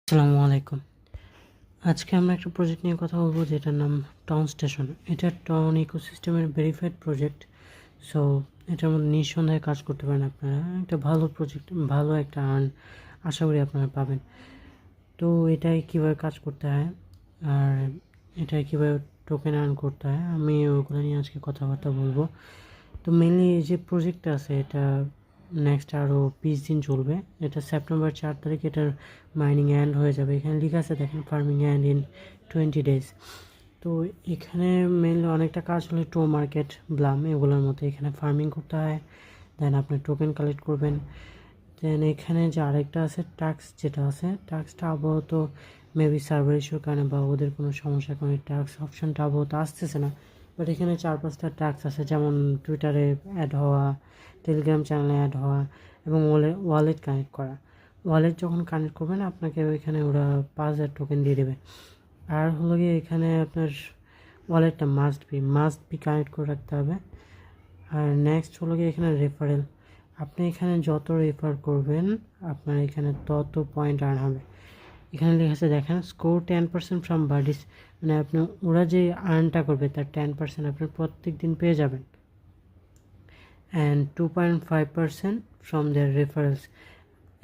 আসসালামু আলাইকুম। আজকে আমরা একটা প্রজেক্ট নিয়ে কথা বলবো যেটার নাম টাউন স্টেশন। এটা টাউন ইকোসিস্টেমের ভেরিফাইড প্রজেক্ট। সো এটার মধ্যে নিঃসন্দেহে কাজ করতে পারেন আপনারা। একটা ভালো প্রজেক্ট, ভালো একটা আর্ন আশা করি আপনারা পাবেন। তো এটাই কীভাবে কাজ করতে হয় আর এটাই কীভাবে টোকেন আর্ন করতে হয় আমি ওগুলো নিয়ে আজকে কথাবার্তা বলবো। তো মেনলি এই যে প্রজেক্টটা আছে এটা নেক্সট আরও 20 দিন চলবে। এটা সেপ্টেম্বর 4 তারিখ এটার মাইনিং এন্ড হয়ে যাবে। এখানে লেখা আছে দেখেন ফার্মিং এন্ড ইন 20 days। তো এখানে মেনলি অনেকটা কাজ হলে টো মার্কেট ব্লাম এগুলোর মতো এখানে ফার্মিং করতে হয়, দেন আপনি টোকেন কালেক্ট করবেন। দেন এখানে যে আরেকটা আছে ট্যাক্স, যেটা আছে ট্যাক্সটা আপাতত মেবি সার্ভার ইস্যুর কারণে বা ওদের কোনো সমস্যার কারণে ট্যাক্স অপশনটা আপাতত আসতেছে না। বাট এখানে 4-5টা ট্যাক্স আছে, যেমন টুইটারে অ্যাড হওয়া, টেলিগ্রাম চ্যানেলে অ্যাড হওয়া এবং ওয়ালেট কানেক্ট করা। ওয়ালেট যখন কানেক্ট করবেন আপনাকে ওইখানে ওরা 5,000 টোকেন দিয়ে দেবে। আর হলো গিয়ে এখানে আপনার ওয়ালেটটা মাস্ট বি কানেক্ট করে রাখতে হবে। আর নেক্সট হলো গিয়ে এখানে রেফারেল। আপনি এখানে যত রেফার করবেন আপনার এখানে তত পয়েন্ট আর্ন হবে। এখানে লেখা আছে দেখেন স্কোর 10% ফ্রম বাডিস, মানে আপনি ওরা যে আর্নটা করবে তার 10% আপনি প্রত্যেক দিন পেয়ে যাবেন। অ্যান্ড 2.5% ফ্রম দেয়ার রেফারেলস,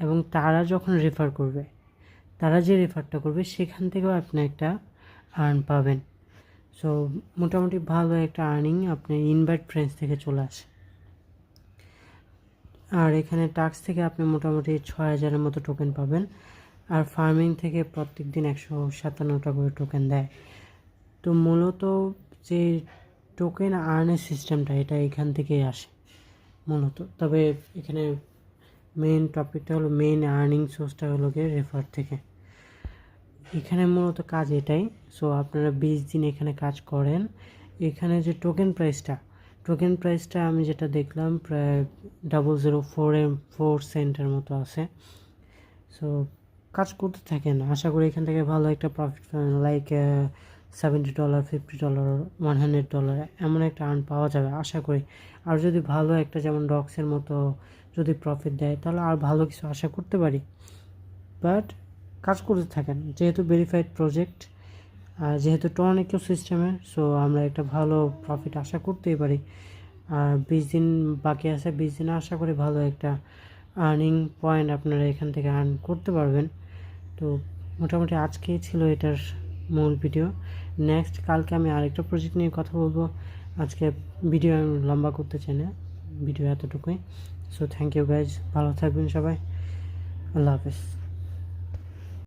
এবং তারা যখন রেফার করবে, তারা যে রেফারটা করবে সেখান থেকেও আপনি একটা আর্ন পাবেন। সো মোটামুটি ভালো একটা আর্নিং আপনি ইনভাইট ফ্রেন্ডস থেকে চলে আসে। আর এখানে টাস্ক থেকে আপনি মোটামুটি 6,000-এর মতো টোকেন পাবেন। আর ফার্মিং থেকে প্রত্যেক দিন 157টা করে টোকেন দেয়। তো মূলত যে টোকেন আর্নের সিস্টেমটা এটা এখান থেকেই আসে মূলত। তবে এখানে মেইন টপিকটা হলো মেইন আর্নিং সোর্সটা হলো গিয়ে রেফার থেকে। এখানে মূলত কাজ এটাই। সো আপনারা 20 দিন এখানে কাজ করেন। এখানে যে টোকেন প্রাইসটা আমি যেটা দেখলাম প্রায় 0.004 সেন্টের মতো আছে। সো কাজ করতে থাকেন, আশা করি এখান থেকে ভালো একটা প্রফিট পাবেন। লাইক $70, $50, $100 এমন একটা আর্ন পাওয়া যাবে আশা করি। আর যদি ভালো একটা যেমন ডক্সের মতো যদি প্রফিট দেয় তাহলে আর ভালো কিছু আশা করতে পারি। বাট কাজ করতে থাকেন, যেহেতু ভেরিফাইড প্রজেক্ট আর যেহেতু টন ইকোসিস্টেমের, সো আমরা একটা ভালো প্রফিট আশা করতেই পারি। আর 20 দিন বাকি আছে, 20 দিনে আশা করি ভালো একটা আর্নিং পয়েন্ট আপনারা এখান থেকে আর্ন করতে পারবেন। তো মোটামুটি আজকেই ছিল এটার মূল ভিডিও। নেক্সট কালকে আমি আরেকটা প্রজেক্ট নিয়ে কথা বলবো। আজকে ভিডিও আমি লম্বা করতে চাই না, ভিডিও এতটুকুই। সো থ্যাংক ইউ গাইজ, ভালো থাকবেন সবাই, আল্লাহ হাফেজ।